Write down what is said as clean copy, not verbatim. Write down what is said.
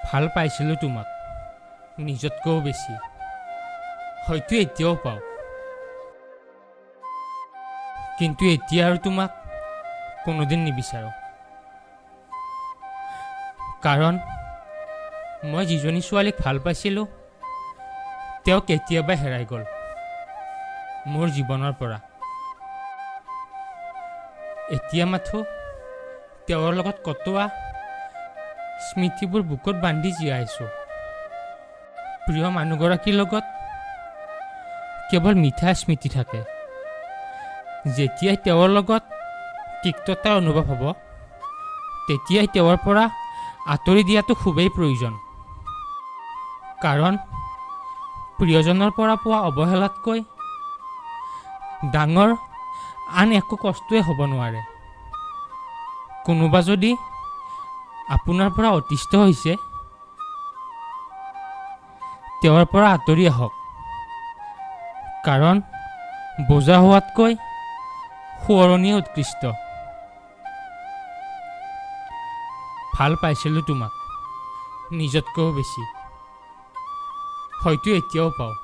ভাল পাইছিলোঁ তোমাক নিজতকৈও বেছি, হয়তো এতিয়াও পাওঁ, কিন্তু এতিয়া আৰু তোমাক কোনোদিন নিবিচাৰোঁ। কাৰণ মই যিজনী ছোৱালীক ভাল পাইছিলোঁ তেওঁ কেতিয়াবাই হেৰাই গ'ল মোৰ জীৱনৰ পৰা। এতিয়া মাথো তেওঁৰ লগত কটোৱা স্মৃতিবোৰ বুকুত বান্ধি জীয়াইছোঁ। প্ৰিয় মানুহগৰাকীৰ লগত কেৱল মিঠা স্মৃতি থাকে। যেতিয়াই তেওঁৰ লগত তিক্ততাৰ অনুভৱ হ'ব তেতিয়াই তেওঁৰ পৰা আঁতৰি দিয়াটো খুবেই প্ৰয়োজন। কাৰণ প্ৰিয়জনৰ পৰা পোৱা অৱহেলাতকৈ ডাঙৰ আন একো কষ্টই হ'ব নোৱাৰে। কোনোবা যদি আপোনাৰ পৰা অতিষ্ঠ হৈছে তেওঁৰ পৰা আঁতৰি আহক, কাৰণ বোজা হোৱাতকৈ সোঁৱৰণিয়ে উৎকৃষ্ট। ভাল পাইছিলোঁ তোমাক নিজতকৈও বেছি, হয়তো এতিয়াও পাওঁ।